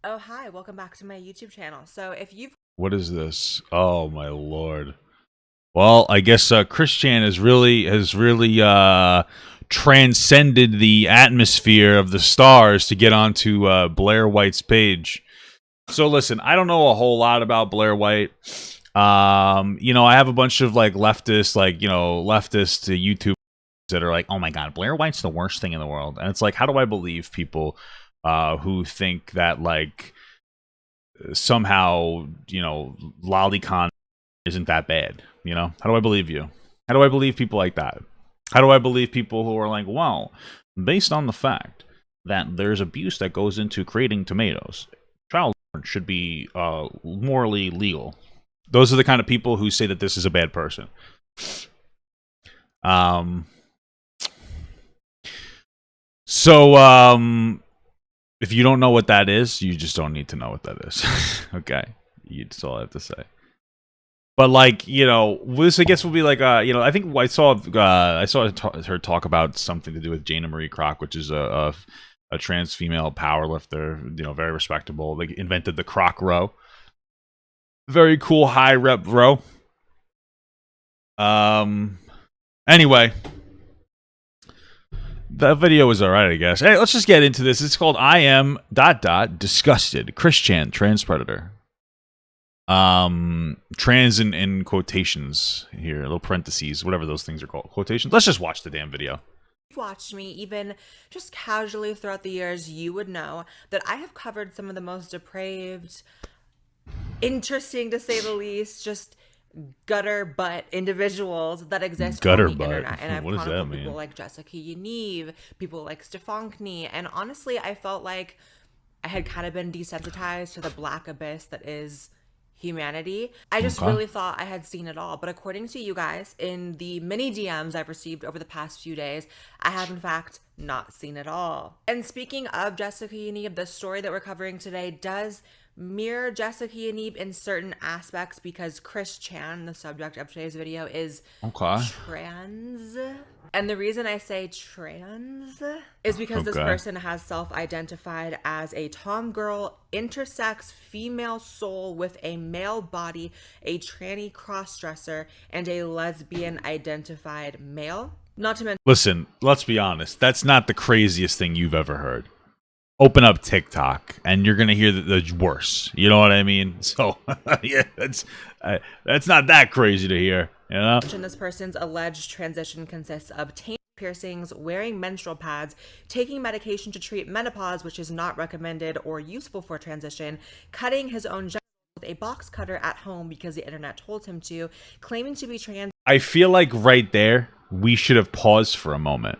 Oh, hi, welcome back to my YouTube channel. So if you've What is this? Oh my lord. Well, I guess Christian has really transcended the atmosphere of the stars to get onto Blaire White's page. So listen, I don't know a whole lot about Blaire White. I have a bunch of like leftist, leftist YouTube that are like, "Oh my god, Blaire White's the worst thing in the world." And it's like, how do I believe people who think that like somehow, lolicon isn't that bad? How do I believe you? How do I believe people like that? How do I believe people who are like, well, based on the fact that there's abuse that goes into creating tomatoes, child should be morally legal? Those are the kind of people who say that this is a bad person. Um, so if you don't know what that is, you just don't need to know what that is. Okay, that's all I have to say. But like, this I guess will be like, I think I saw her talk about something to do with Jana Marie Kroc, which is a trans female power lifter, very respectable. They invented the Kroc row, very cool high rep row. Um, anyway, that video was alright, I guess. Hey, let's just get into this. It's called "I Am Disgusted." Christian Trans Predator. Trans in quotations here, little parentheses, whatever those things are called, quotations. Let's just watch the damn video. watched me even just casually throughout the years, you would know that I have covered some of the most depraved, interesting to say the least, just gutter butt individuals that exist on Gutter the butt. internet. And I've What does that chronicled people mean? like Jessica Yaniv, people like Stefankny, and honestly, I felt like I had kind of been desensitized to the black abyss that is humanity. I just Okay. really thought I had seen it all. But according to you guys, in the many DMs I've received over the past few days, I have in fact not seen it all. And speaking of Jessica Yaniv, the story that we're covering today does mirror Jessica Yaniv in certain aspects because Chris Chan, the subject of today's video, is Okay. trans. And the reason I say trans is because this Okay. person has self identified as a tomgirl, intersex female soul with a male body, a tranny crossdresser, and a lesbian identified male. Not to mention, Listen, let's be honest. That's not the craziest thing you've ever heard. Open up TikTok, and you're gonna hear the worse. You know what I mean? So yeah, that's not that crazy to hear. this person's alleged transition consists of taint piercings, wearing menstrual pads, taking medication to treat menopause, which is not recommended or useful for transition, cutting his own genitals with a box cutter at home because the internet told him to, claiming to be trans. I feel like right there we should have paused for a moment,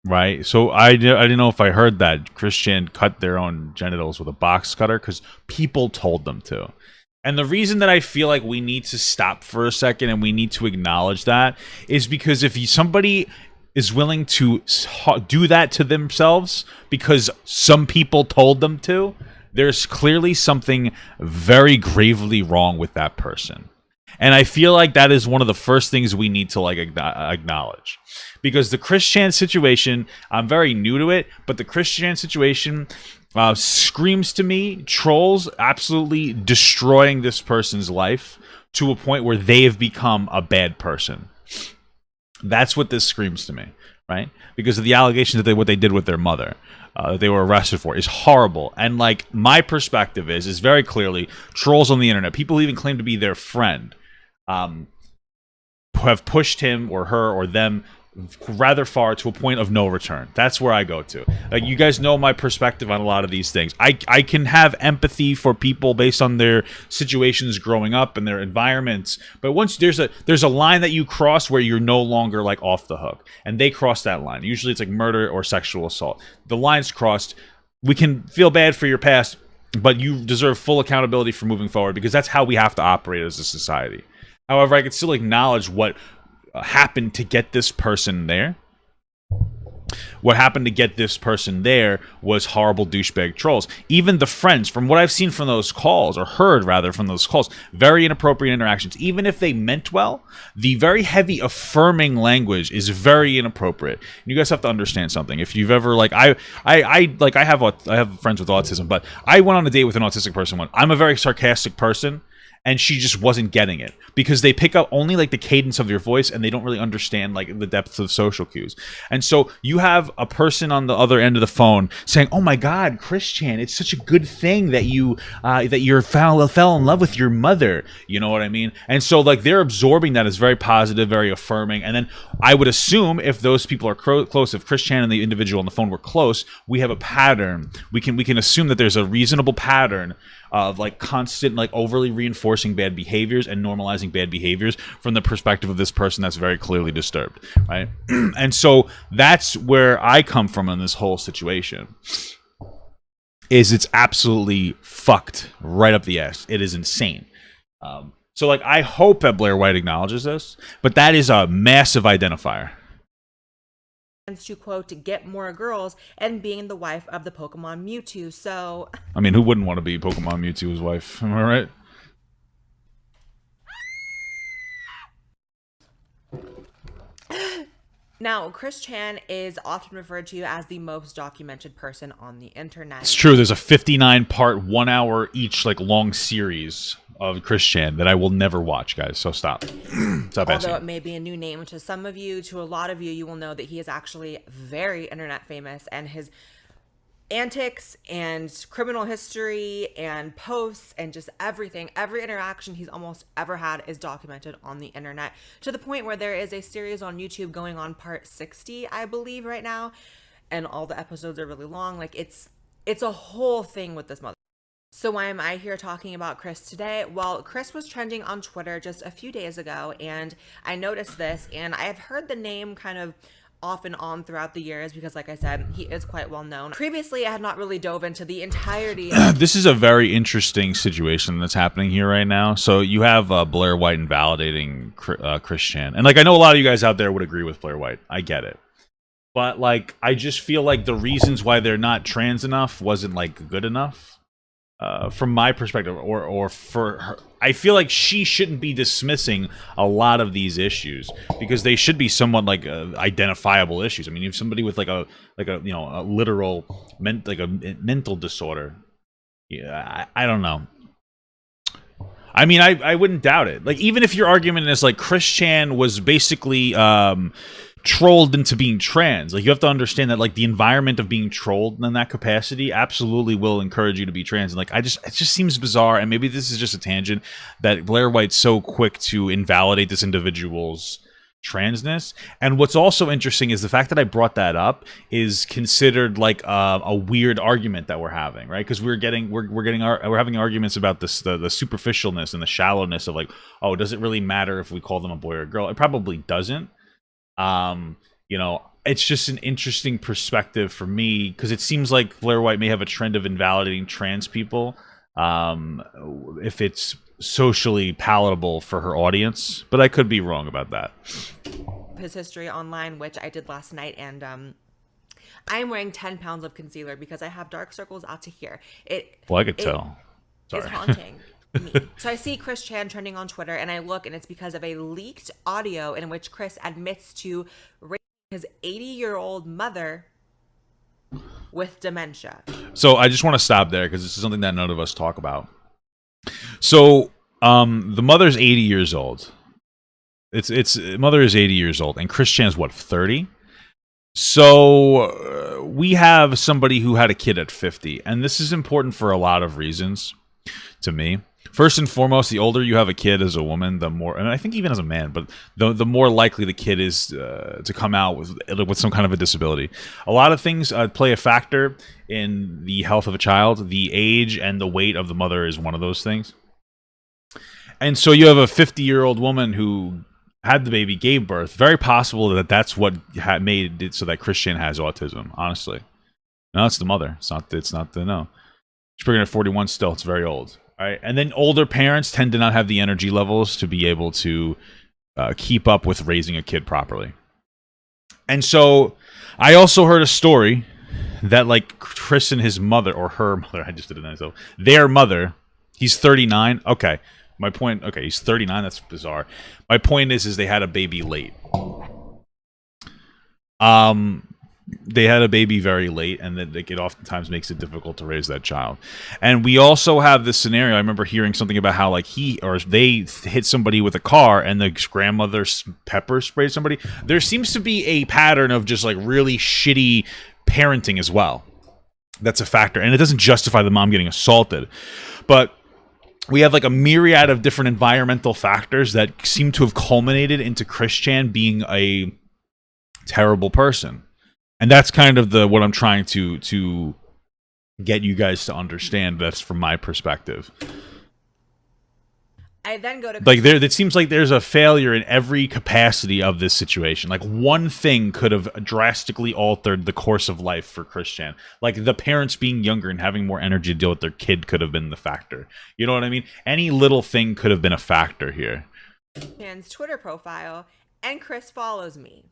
right? So I didn't know if I heard that Christian cut their own genitals with a box cutter because people told them to. And the reason that I feel like we need to stop for a second and we need to acknowledge that is because if somebody is willing to do that to themselves because some people told them to, there's clearly something very gravely wrong with that person. And I feel like that is one of the first things we need to like acknowledge, because the Chris Chan situation, I'm very new to it, but the Chris Chan situation screams to me trolls absolutely destroying this person's life to a point where they have become a bad person. That's what this screams to me, right? Because of the allegations that what they did with their mother, that they were arrested for, is horrible. And like my perspective is very clearly trolls on the internet, people who even claim to be their friend, um, have pushed him or her or them rather far to a point of no return. That's where I go to. Like, you guys know my perspective on a lot of these things. I can have empathy for people based on their situations growing up and their environments, but once there's a line that you cross where you're no longer like off the hook, and they cross that line. Usually it's like murder or sexual assault. The line's crossed. We can feel bad for your past, but you deserve full accountability for moving forward, because that's how we have to operate as a society. However, I could still acknowledge what happened to get this person there. What happened to get this person there was horrible douchebag trolls. Even the friends, from what I've seen from those calls, or heard rather from those calls, very inappropriate interactions. Even if they meant well, the very heavy affirming language is very inappropriate. You guys have to understand something. If you've ever I have friends with autism, but I went on a date with an autistic person once. I'm a very sarcastic person. And she just wasn't getting it because they pick up only like the cadence of your voice and they don't really understand like the depth of social cues. And so you have a person on the other end of the phone saying, "Oh my God, Christian, it's such a good thing that you fell in love with your mother." You know what I mean? And so like they're absorbing that as very positive, very affirming. And then I would assume if those people are close, if Christian and the individual on the phone were close, we have a pattern. We can assume that there's a reasonable pattern of like constant, like overly reinforcing bad behaviors and normalizing bad behaviors from the perspective of this person that's very clearly disturbed, right? And so that's where I come from in this whole situation. It's absolutely fucked right up the ass. It is insane. So like I hope that Blaire White acknowledges this, but that is a massive identifier. To quote, to get more girls, and being the wife of the Pokemon Mewtwo. So I mean, who wouldn't want to be Pokemon Mewtwo's wife? Am I right? Now, Chris Chan is often referred to as the most documented person on the internet. It's true. There's a 59-part, 1 hour each, like long series of Chris Chan that I will never watch, guys. So stop. Stop asking. Although it may be a new name to some of you, to a lot of you, you will know that he is actually very internet famous, and his antics and criminal history and posts and just everything, every interaction he's almost ever had is documented on the internet, to the point where there is a series on YouTube going on part 60, I believe, right now, and all the episodes are really long. Like it's a whole thing with this mother. So why am I here talking about Chris today? Well, Chris was trending on Twitter just a few days ago, and I noticed this, and I have heard the name kind of off and on throughout the years because, like I said, he is quite well known. Previously, I had not really dove into the entirety of this is a very interesting situation that's happening here right now. So you have Blaire White invalidating Chris Chan. And like I know a lot of you guys out there would agree with Blaire White. I get it. But like I just feel like the reasons why they're not trans enough wasn't like good enough. From my perspective, or for her, I feel like she shouldn't be dismissing a lot of these issues because they should be somewhat like identifiable issues. I mean, if somebody with like a literal mental disorder, yeah, I don't know. I mean, I wouldn't doubt it. Like even if your argument is like Chris Chan was basically trolled into being trans, like you have to understand that like the environment of being trolled in that capacity absolutely will encourage you to be trans. And like it just seems bizarre, and maybe this is just a tangent, that Blaire White's so quick to invalidate this individual's transness. And what's also interesting is the fact that I brought that up is considered like a weird argument that we're having, right? Because we're having arguments about this the superficialness and the shallowness of like, oh, does it really matter if we call them a boy or a girl? It probably doesn't. It's just an interesting perspective for me because it seems like Blaire White may have a trend of invalidating trans people if it's socially palatable for her audience, but I could be wrong about that. His history online, which I did last night, and I'm wearing 10 pounds of concealer because I have dark circles out to here. Well, I could tell. Sorry. It's haunting. Me. So I see Chris Chan trending on Twitter, and I look, and it's because of a leaked audio in which Chris admits to raping his 80-year-old mother with dementia. So I just want to stop there because this is something that none of us talk about. So the mother's 80 years old. It's mother is 80 years old, and Chris Chan's what, 30? So we have somebody who had a kid at 50, and this is important for a lot of reasons to me. First and foremost, the older you have a kid as a woman, the more, and I think even as a man, but the more likely the kid is to come out with some kind of a disability. A lot of things play a factor in the health of a child. The age and the weight of the mother is one of those things. And so you have a 50-year-old woman who had the baby, gave birth. Very possible that that's what made it so that Chris Chan has autism, honestly. No, it's the mother. It's not the, no. She's pregnant at 41 still. It's very old. All right. And then older parents tend to not have the energy levels to be able to keep up with raising a kid properly. And so I also heard a story that like Chris and his mother, or her mother, I just did it myself, their mother, he's 39. Okay. My point, okay, he's 39. That's bizarre. My point is they had a baby late. They had a baby very late, and that it oftentimes makes it difficult to raise that child. And we also have this scenario. I remember hearing something about how like he or they hit somebody with a car, and the grandmother pepper sprayed somebody. There seems to be a pattern of just like really shitty parenting as well. That's a factor, and it doesn't justify the mom getting assaulted, but we have like a myriad of different environmental factors that seem to have culminated into Christian being a terrible person. And that's kind of what I'm trying to get you guys to understand. That's from my perspective. I then go to like it seems like there's a failure in every capacity of this situation. Like one thing could have drastically altered the course of life for Christian. Like the parents being younger and having more energy to deal with their kid could have been the factor. You know what I mean? Any little thing could have been a factor here. Christian's Twitter profile, and Chris follows me.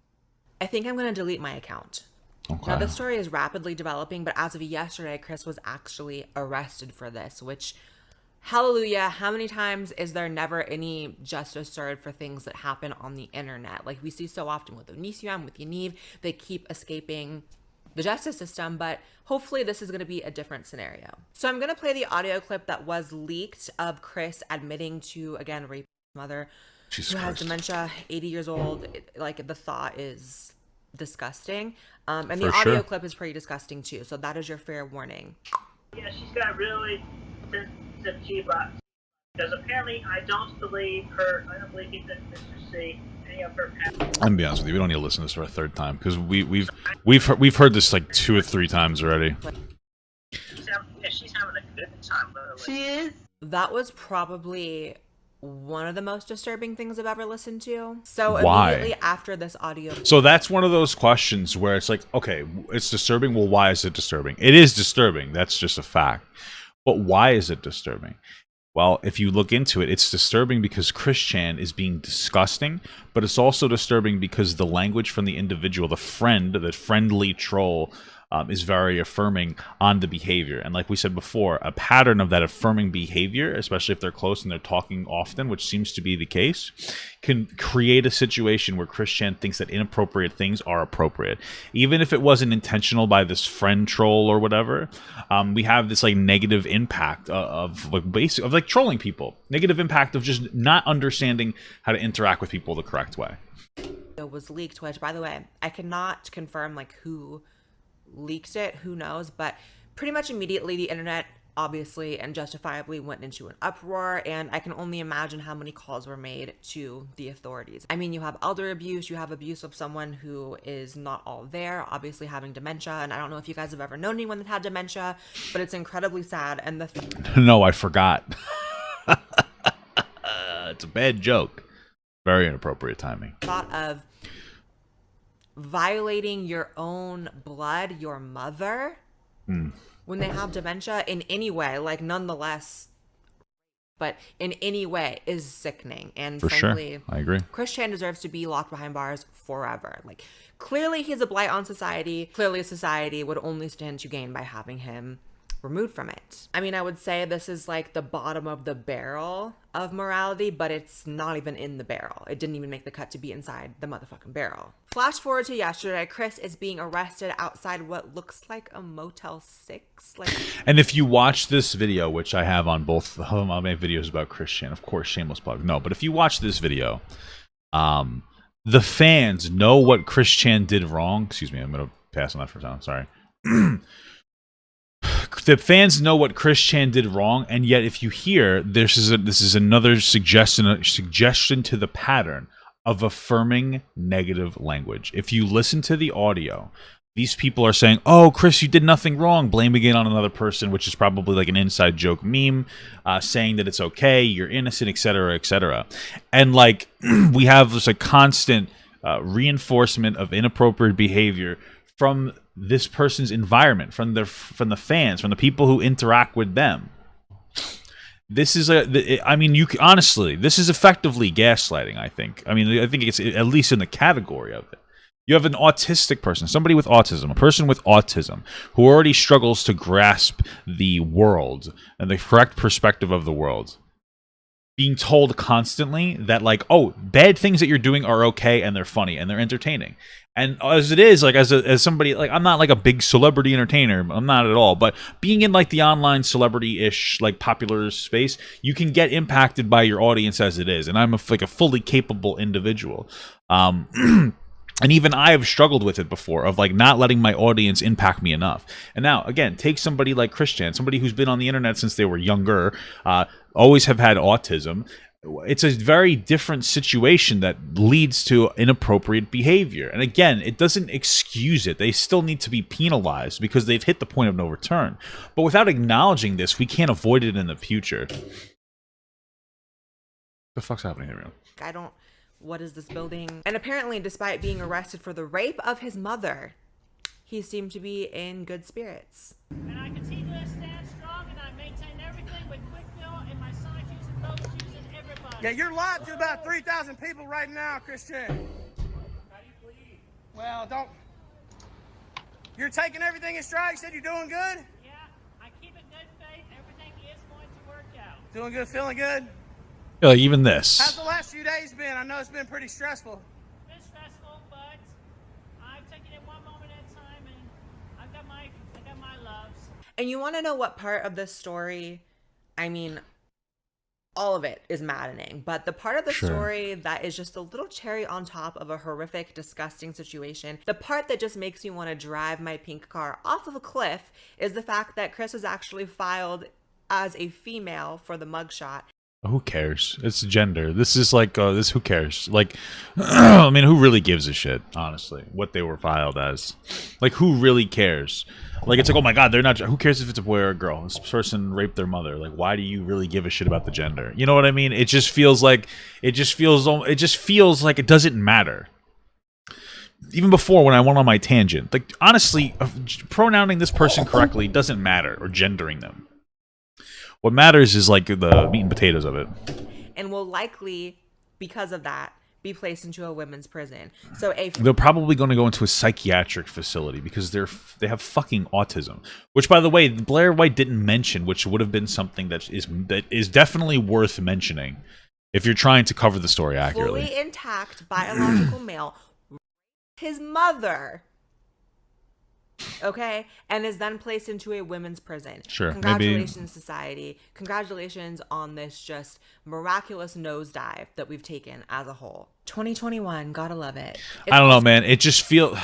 I think I'm going to delete my account. Okay. Now, this story is rapidly developing, but as of yesterday, Chris was actually arrested for this, which, hallelujah, how many times is there never any justice served for things that happen on the internet? Like we see so often with Onision, with Yaniv, they keep escaping the justice system, but hopefully this is going to be a different scenario. So I'm going to play the audio clip that was leaked of Chris admitting to, again, rape his mother, who has dementia, 80 years old. Like the thought is disgusting. And the audio clip is pretty disgusting too. So that is your fair warning. Yeah, she's got really sensitive G-box. Because apparently I don't believe that Mr. C, any of her past. I'm gonna be honest with you, we don't need to listen to this for a third time because we've heard this like 2 or 3 times already. She's having a good time, literally. She is. That was probably one of the most disturbing things I've ever listened to. So Why? immediately after this audio. So that's one of those questions where it's like, okay, it's disturbing. Well, why is it disturbing? It is disturbing. That's just a fact. But why is it disturbing? Well, if you look into it, it's disturbing because Christian is being disgusting, but it's also disturbing because the language from the individual, the friendly troll, is very affirming on the behavior. And like we said before, a pattern of that affirming behavior, especially if they're close and they're talking often, which seems to be the case, can create a situation where Christian thinks that inappropriate things are appropriate. Even if it wasn't intentional by this friend troll or whatever, we have this like negative impact of like trolling people. Negative impact of just not understanding how to interact with people the correct way. It was leaked, which, by the way, I cannot confirm like who leaked it, who knows, but pretty much immediately the internet obviously and justifiably went into an uproar, and I can only imagine how many calls were made to the authorities. I mean, you have elder abuse, you have abuse of someone who is not all there, obviously having dementia, and I don't know if you guys have ever known anyone that had dementia, but it's incredibly sad. And No, I forgot. It's a bad joke. Very inappropriate timing. Thought of violating your own blood, your mother, when they have dementia in any way, like nonetheless, but in any way is sickening. And For frankly, sure. I agree. Christian deserves to be locked behind bars forever. Like clearly he's a blight on society. Clearly society would only stand to gain by having him removed from it. I mean, I would say this is like the bottom of the barrel of morality, but it's not even in the barrel. It didn't even make the cut to be inside the motherfucking barrel. Flash forward to yesterday, Chris is being arrested outside what looks like a Motel 6. And if you watch this video, which I have on both of my videos about Christian, of course, shameless plug. No, but if you watch this video, the fans know what Christian did wrong. Excuse me, I'm going to pass on that for a second. Sorry. The fans know what Christian did wrong, and yet if you hear this is another suggestion to the pattern of affirming negative language. If you listen to the audio, these people are saying, "Oh, Chris, you did nothing wrong," blaming it on another person, which is probably like an inside joke meme, saying that it's okay, you're innocent, etc., etc. And like we have just a constant reinforcement of inappropriate behavior from this person's environment, from the fans, from the people who interact with them. This is honestly, this is effectively gaslighting, I think. I mean, I think it's at least in the category of it. You have an autistic person, somebody with autism, a person with autism who already struggles to grasp the world and the correct perspective of the world, being told constantly that, like, oh, bad things that you're doing are okay and they're funny and they're entertaining. And as it is, like, as somebody, like, I'm not like a big celebrity entertainer, I'm not at all, but being in like the online celebrity-ish, like, popular space, you can get impacted by your audience as it is. And I'm like a fully capable individual. And even I have struggled with it before, of like not letting my audience impact me enough. And now, again, take somebody like Christian, somebody who's been on the internet since they were younger, always have had autism. It's a very different situation that leads to inappropriate behavior. And again, it doesn't excuse it. They still need to be penalized because they've hit the point of no return. But without acknowledging this, we can't avoid it in the future. The fuck's happening here, man? What is this building? And apparently, despite being arrested for the rape of his mother, he seemed to be in good spirits. And I continue to stand strong, and I maintain everything with quick fill and my sonic shoes and those shoes and everybody. Yeah, you're live to about 3,000 people right now, Christian. How do you believe? Well, don't. You're taking everything in stride. You said you're doing good? Yeah, I keep it good faith. Everything is going to work out. Doing good, feeling good? Yeah, like even this. How's the last few days been? I know it's been pretty stressful. It's been stressful, but I'm taking it one moment at a time, and I got my loves. And you want to know what part of this story, I mean, all of it is maddening, but the part of the story that is just a little cherry on top of a horrific, disgusting situation, the part that just makes me want to drive my pink car off of a cliff, is the fact that Chris was actually filed as a female for the mugshot. Who cares? It's gender. This is like, who cares? Like, I mean, who really gives a shit, honestly, what they were filed as? Like, who really cares? Like, it's like, oh my God, they're not, who cares if it's a boy or a girl? This person raped their mother. Like, why do you really give a shit about the gender? You know what I mean? It just feels like, it just feels like it doesn't matter. Even before, when I went on my tangent, like, honestly, pronouncing this person correctly doesn't matter, or gendering them. What matters is like the meat and potatoes of it. And will likely, because of that, be placed into a women's prison. So they're probably going to go into a psychiatric facility because they have fucking autism. Which, by the way, Blaire White didn't mention, which would have been something that is definitely worth mentioning if you're trying to cover the story accurately. Fully intact biological male, his mother. Okay, and is then placed into a women's prison. Sure. Congratulations, society. Congratulations on this just miraculous nosedive that we've taken as a whole. 2021, gotta love it. I don't know, man. It just feels...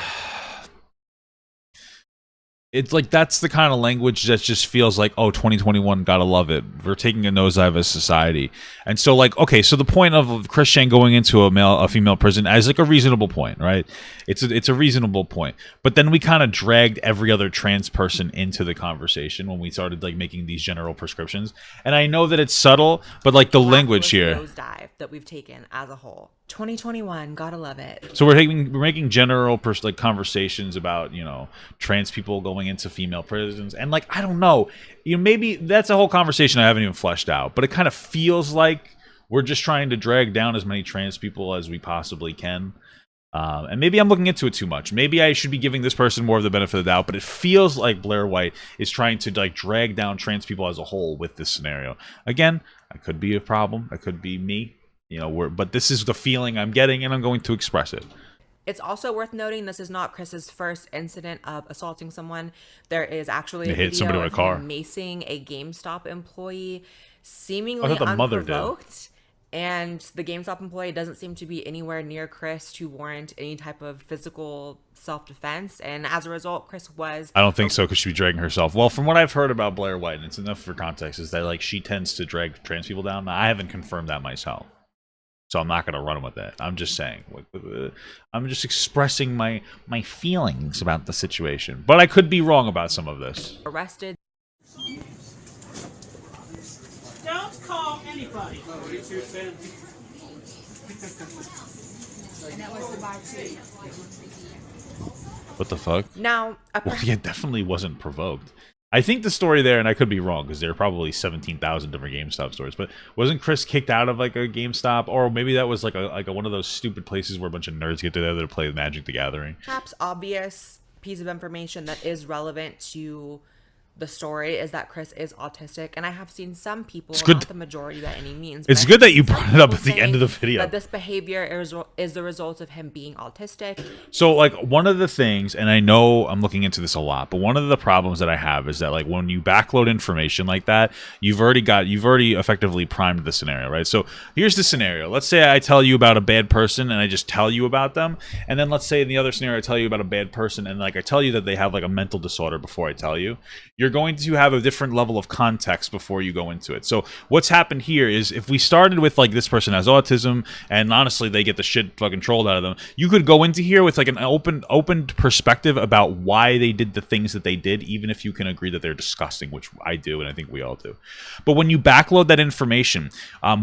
It's like, that's the kind of language that just feels like, oh, 2021, gotta love it. We're taking a nosedive as society. And so, like, okay, so the point of Christian going into a female prison as like a reasonable point, right? It's a reasonable point. But then we kind of dragged every other trans person into the conversation when we started like making these general prescriptions. And I know that it's subtle, but like the language here, nosedive that we've taken as a whole. 2021, gotta love it. So we're making general like conversations about, you know, trans people going into female prisons, and like, I don't know, you know, maybe that's a whole conversation I haven't even fleshed out, but it kind of feels like we're just trying to drag down as many trans people as we possibly can. And maybe I'm looking into it too much. Maybe I should be giving this person more of the benefit of the doubt, but it feels like Blaire White is trying to like drag down trans people as a whole with this scenario. Again, I could be a problem. I could be me. You know, but this is the feeling I'm getting, and I'm going to express it. It's also worth noting this is not Chris's first incident of assaulting someone. There is actually a hit video somebody with a car, of him macing a GameStop employee, seemingly I thought the mother unprovoked. And the GameStop employee doesn't seem to be anywhere near Chris to warrant any type of physical self-defense. And as a result, Chris was... I don't think so, because she'd be dragging herself. Well, from what I've heard about Blaire White, and it's enough for context, is that like she tends to drag trans people down. Now, I haven't confirmed that myself, so I'm not going to run with it. I'm just saying. I'm just expressing my feelings about the situation. But I could be wrong about some of this. Arrested. Don't call anybody. What the fuck? Now, Well, yeah, definitely wasn't provoked. I think the story there, and I could be wrong because there are probably 17,000 different GameStop stores, but wasn't Chris kicked out of like a GameStop, or maybe that was like a one of those stupid places where a bunch of nerds get together to play Magic the Gathering? Perhaps obvious piece of information that is relevant to the story is that Chris is autistic, and I have seen some people, good. not the majority by any means. It's but good that you some brought it up people at the end of the saying video. That this behavior is the result of him being autistic. So like one of the things, and I know I'm looking into this a lot, but one of the problems that I have is that like when you backload information like that, you've already effectively primed the scenario, right? So here's the scenario. Let's say I tell you about a bad person and I just tell you about them, and then let's say in the other scenario I tell you about a bad person and like I tell you that they have like a mental disorder before I tell you. You're going to have a different level of context before you go into it. So what's happened here is if we started with like this person has autism and honestly they get the shit fucking trolled out of them, you could go into here with like an open perspective about why they did the things that they did, even if you can agree that they're disgusting, which I do and I think we all do. But when you backload that information,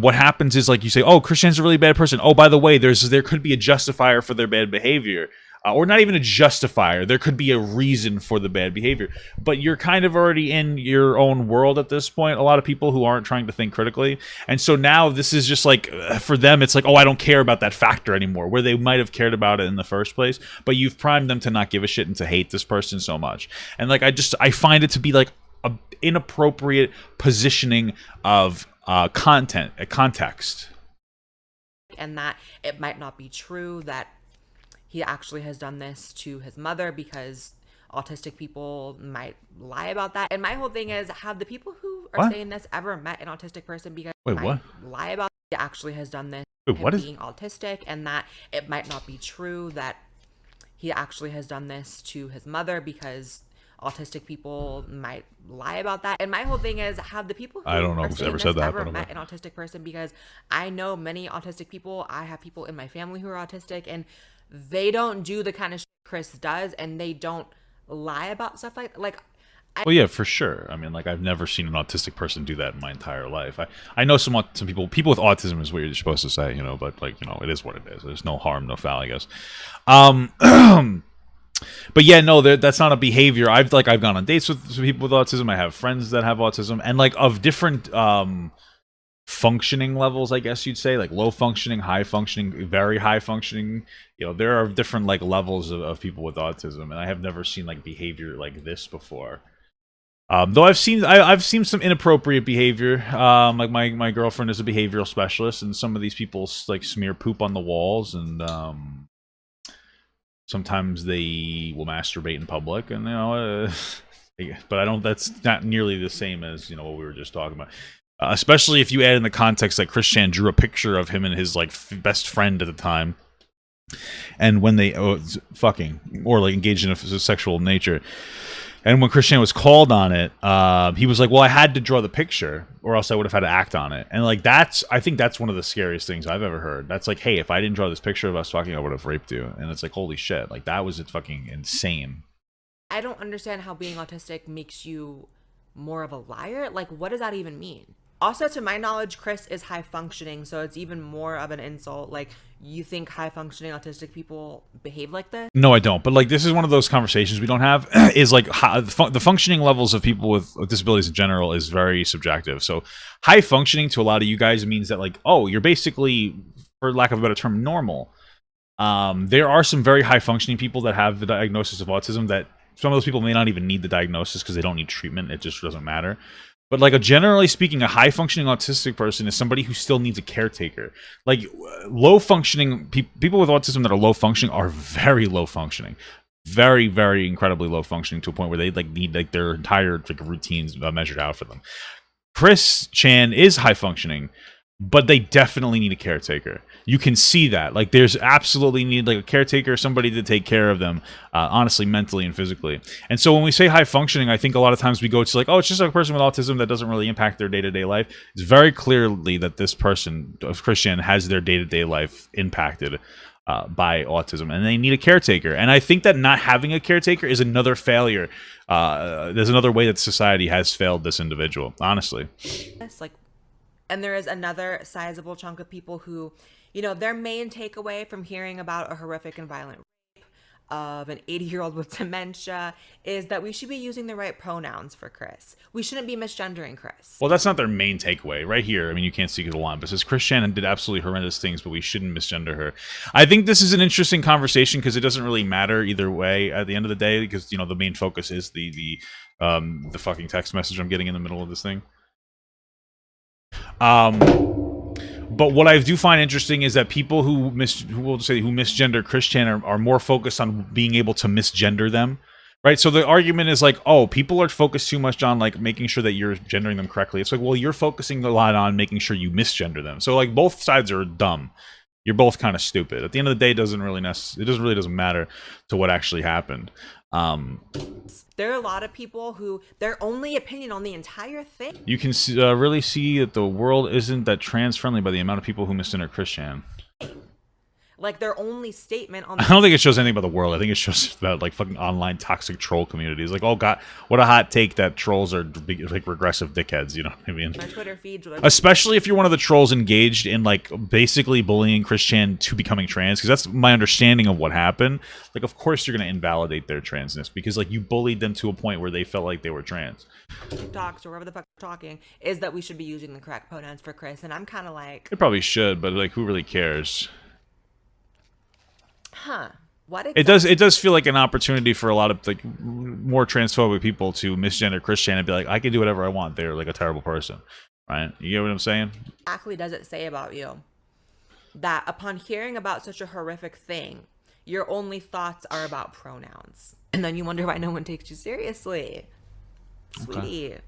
what happens is like you say, oh, Christian's a really bad person. Oh, by the way, there could be a justifier for their bad behavior. Or not even a justifier. There could be a reason for the bad behavior. But you're kind of already in your own world at this point. A lot of people who aren't trying to think critically. And so now this is just like, for them, it's like, oh, I don't care about that factor anymore, where they might have cared about it in the first place. But you've primed them to not give a shit and to hate this person so much. And like, I find it to be like an inappropriate positioning of context. And that it might not be true that he actually has done this to his mother, because autistic people might lie about that. And my whole thing is, have the people who are saying this ever met an autistic person? Because wait, what? Lie about he actually has done this. Wait, what is being autistic, and that it might not be true that he actually has done this to his mother, because autistic people might lie about that. And my whole thing is, have the people who I don't know are who's saying ever this said that, ever but met an autistic person? Because I know many autistic people. I have people in my family who are autistic, and they don't do the kind of shit Chris does, and they don't lie about stuff like well, yeah, for sure. I mean, like, I've never seen an autistic person do that in my entire life. I know some people with autism is what you're supposed to say, you know, but like, you know, it is what it is. There's no harm, no foul, I guess. But yeah, no, that's not a behavior. I've gone on dates with people with autism. I have friends that have autism, and like of different functioning levels, I guess you'd say, like low functioning, high functioning, very high functioning. You know, there are different like levels of people with autism, and I have never seen like behavior like this before. Though I've seen some inappropriate behavior. Like my girlfriend is a behavioral specialist, and some of these people like smear poop on the walls, and sometimes they will masturbate in public, and you know, but I don't. That's not nearly the same as, you know, what we were just talking about. Especially if you add in the context that Christian drew a picture of him and his like best friend at the time, and when they fucking or like engaged in a sexual nature. And when Christian was called on it, he was like, well, I had to draw the picture or else I would have had to act on it. And like, I think that's one of the scariest things I've ever heard. That's like, hey, if I didn't draw this picture of us fucking, I would have raped you. And it's like, holy shit. Like, that was fucking insane. I don't understand how being autistic makes you more of a liar. Like, what does that even mean? Also, to my knowledge, Chris is high functioning, so it's even more of an insult. Like, you think high functioning autistic people behave like this? No, I don't. But like, this is one of those conversations we don't have. Is like the functioning levels of people with disabilities in general is very subjective. So high functioning to a lot of you guys means that like, oh, you're basically, for lack of a better term, normal. There are some very high functioning people that have the diagnosis of autism that some of those people may not even need the diagnosis because they don't need treatment. It just doesn't matter. But like, generally speaking, a high-functioning autistic person is somebody who still needs a caretaker. Like, low-functioning people with autism that are low-functioning are very low-functioning, very, very incredibly low-functioning to a point where they like need like their entire like routines measured out for them. Chris Chan is high-functioning, but they definitely need a caretaker. You can see that. Like, there's absolutely need like a caretaker, somebody to take care of them, honestly, mentally and physically. And so when we say high functioning, I think a lot of times we go to like, oh, it's just a person with autism that doesn't really impact their day-to-day life. It's very clearly that this person, Christian, has their day-to-day life impacted by autism, and they need a caretaker. And I think that not having a caretaker is another failure. There's another way that society has failed this individual, honestly. Yes, like, and there is another sizable chunk of people who, you know, their main takeaway from hearing about a horrific and violent rape of an 80-year-old with dementia is that we should be using the right pronouns for Chris. We shouldn't be misgendering Chris. Well, that's not their main takeaway. Right here, I mean, you can't see the line, but it says Chris Shannon did absolutely horrendous things, but we shouldn't misgender her. I think this is an interesting conversation because it doesn't really matter either way at the end of the day, because, you know, the main focus is the fucking text message I'm getting in the middle of this thing. But what I do find interesting is that people who misgender Chris Chan are more focused on being able to misgender them, right? So the argument is like, oh, people are focused too much on like making sure that you're gendering them correctly. It's like, well, you're focusing a lot on making sure you misgender them. So like both sides are dumb. You're both kind of stupid. At the end of the day, it doesn't really matter to what actually happened. There are a lot of people who their only opinion on the entire thing. You can really see that the world isn't that trans friendly by the amount of people who misgender Christian. Like their only statement on. I don't think it shows anything about the world. I think it shows about like fucking online toxic troll communities. Like, oh god, what a hot take that trolls are like regressive dickheads. You know what I mean? My Twitter feed, especially if you're one of the trolls engaged in like basically bullying Christian to becoming trans, because that's my understanding of what happened. Like, of course you're gonna invalidate their transness because like you bullied them to a point where they felt like they were trans. TikToks or wherever the fuck we're talking is that we should be using the correct pronouns for Chris, and I'm kind of like, it probably should, but like, who really cares? Huh. What exactly? It does feel like an opportunity for a lot of like more transphobic people to misgender Christian and be like, I can do whatever I want. They're like a terrible person, right? You get what I'm saying? Exactly does it say about you that upon hearing about such a horrific thing, your only thoughts are about pronouns, and then you wonder why no one takes you seriously, sweetie. Okay.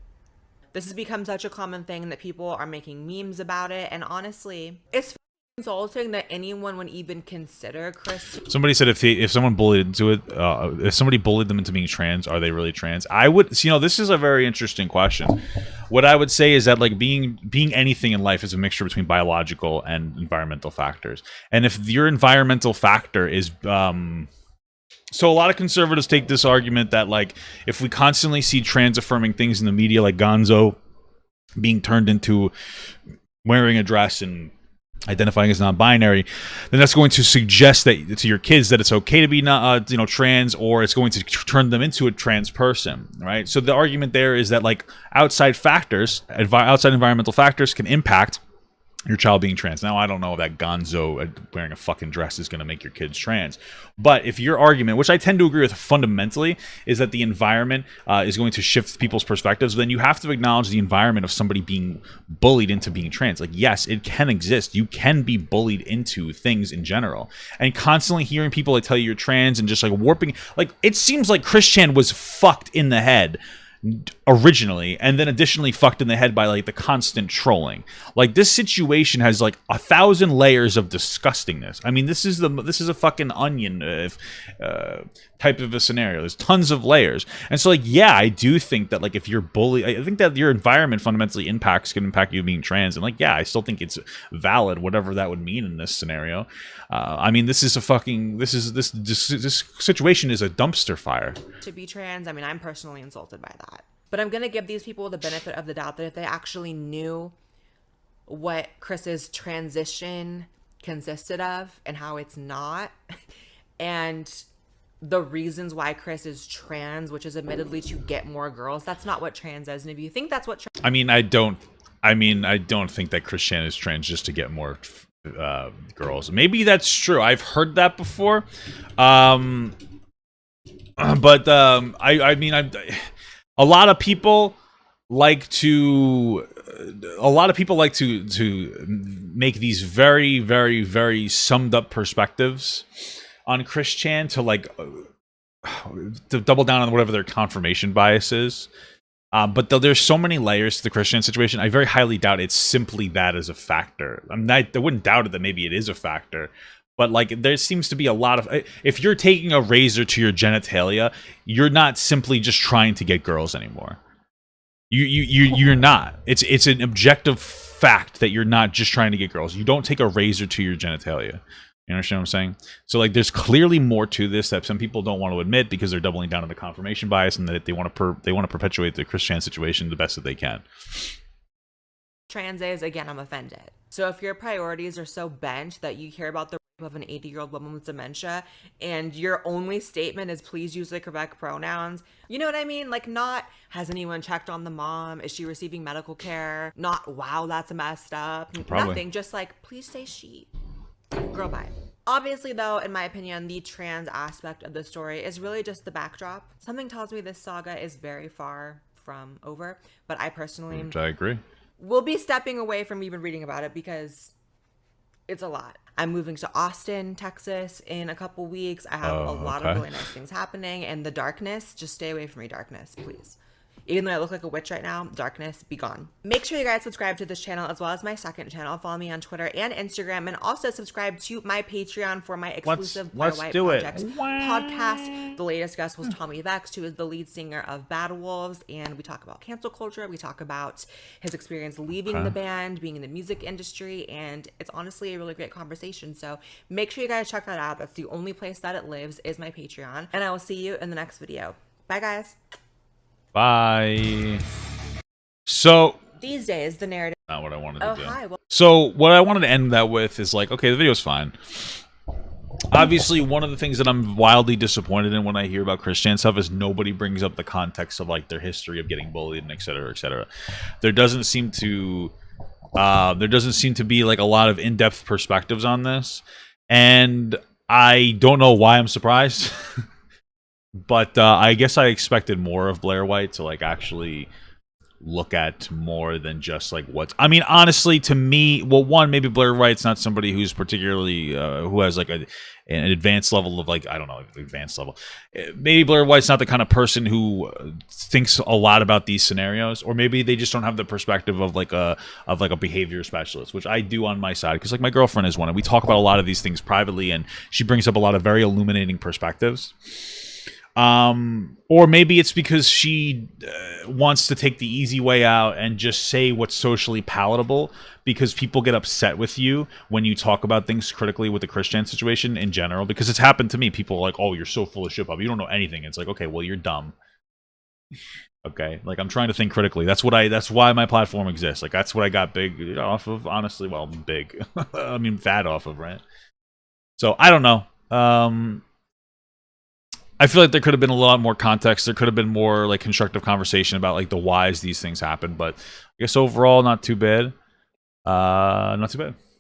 This has become such a common thing that people are making memes about it, and honestly, it's insulting that anyone would even consider Chris. Somebody said if someone bullied into it, if somebody bullied them into being trans, are they really trans? I would, you know, this is a very interesting question. What I would say is that like being anything in life is a mixture between biological and environmental factors. And if your environmental factor is so a lot of conservatives take this argument that like if we constantly see trans affirming things in the media, like Gonzo being turned into wearing a dress and identifying as non-binary, then that's going to suggest that to your kids that it's okay to be not, trans, or it's going to turn them into a trans person, right? So the argument there is that like outside environmental factors can impact your child being trans. Now, I don't know if that Gonzo wearing a fucking dress is going to make your kids trans. But if your argument, which I tend to agree with fundamentally, is that the environment is going to shift people's perspectives, then you have to acknowledge the environment of somebody being bullied into being trans. Like, yes, it can exist. You can be bullied into things in general. And constantly hearing people like tell you you're trans and just like warping, like it seems like Christian was fucked in the head originally, and then additionally fucked in the head by like the constant trolling. Like this situation has like 1,000 layers of disgustingness. I mean, this is a fucking onion type of a scenario. There's tons of layers, and so like yeah, I do think that like if you're bullied, I think that your environment fundamentally can impact you being trans, and like yeah, I still think it's valid, whatever that would mean in this scenario. I mean, this situation is a dumpster fire. To be trans, I mean, I'm personally insulted by that. But I'm going to give these people the benefit of the doubt that if they actually knew what Chris's transition consisted of and how it's not, and the reasons why Chris is trans, which is admittedly to get more girls, that's not what trans is. And if you think that's what I don't think that Christian is trans just to get more girls. Maybe that's true. I've heard that before. A lot of people like to make these very, very, very summed up perspectives on Christian to like to double down on whatever their confirmation bias is. But there's so many layers to the Christian situation. I very highly doubt it's simply that as a factor. I wouldn't doubt it that maybe it is a factor. But like, there seems to be a lot of. If you're taking a razor to your genitalia, you're not simply just trying to get girls anymore. You're not. It's an objective fact that you're not just trying to get girls. You don't take a razor to your genitalia. You understand what I'm saying? So like, there's clearly more to this that some people don't want to admit because they're doubling down on the confirmation bias, and that they want to perpetuate the Christian situation the best that they can. Trans is, again, I'm offended. So if your priorities are so bent that you care about the of an 80-year-old woman with dementia, and your only statement is please use the correct pronouns. You know what I mean? Like, not has anyone checked on the mom? Is she receiving medical care? Not wow, that's messed up. Probably. Nothing. Just like, please say she. Girl, bye. Obviously, though, in my opinion, the trans aspect of the story is really just the backdrop. Something tells me this saga is very far from over, but I personally Which I agree. will be stepping away from even reading about it because it's a lot. I'm moving to Austin, Texas in a couple weeks. I have a lot of really nice things happening. And the darkness, just stay away from me, darkness, please. Even though I look like a witch right now, darkness, be gone. Make sure you guys subscribe to this channel as well as my second channel. Follow me on Twitter and Instagram, and also subscribe to my Patreon for my exclusive Blaire White Project podcast. The latest guest was Tommy Vex, who is the lead singer of Bad Wolves, and we talk about cancel culture. We talk about his experience leaving the band, being in the music industry, and it's honestly a really great conversation. So make sure you guys check that out. That's the only place that it lives, is my Patreon. And I will see you in the next video. Bye, guys. Bye. So These days, the narrative. not what I wanted to do. Hi. Well, So what I wanted to end that with is like, okay, the video's fine. Obviously, one of the things that I'm wildly disappointed in when I hear about Christian stuff is nobody brings up the context of like their history of getting bullied and et cetera, et cetera. There doesn't seem to be like a lot of in-depth perspectives on this, and I don't know why I'm surprised. But I guess I expected more of Blaire White to like actually look at more than just like what's. I mean, honestly, to me, well, one, maybe Blaire White's not somebody who's particularly who has like an advanced level of like, I don't know, advanced level. Maybe Blaire White's not the kind of person who thinks a lot about these scenarios, or maybe they just don't have the perspective of like a behavior specialist, which I do on my side, because like my girlfriend is one, and we talk about a lot of these things privately, and she brings up a lot of very illuminating perspectives. Or maybe it's because she wants to take the easy way out and just say what's socially palatable, because people get upset with you when you talk about things critically with the Christian situation in general, because it's happened to me. People are like, oh, you're so full of shit, Bob. You don't know anything. It's like, okay, well, you're dumb. Okay, like I'm trying to think critically. That's why my platform exists. Like that's what I got big off of, honestly. Well, big. I mean, fat off of, right? So I don't know. I feel like there could have been a lot more context. There could have been more like constructive conversation about like the whys these things happen. But I guess overall, not too bad. Not too bad.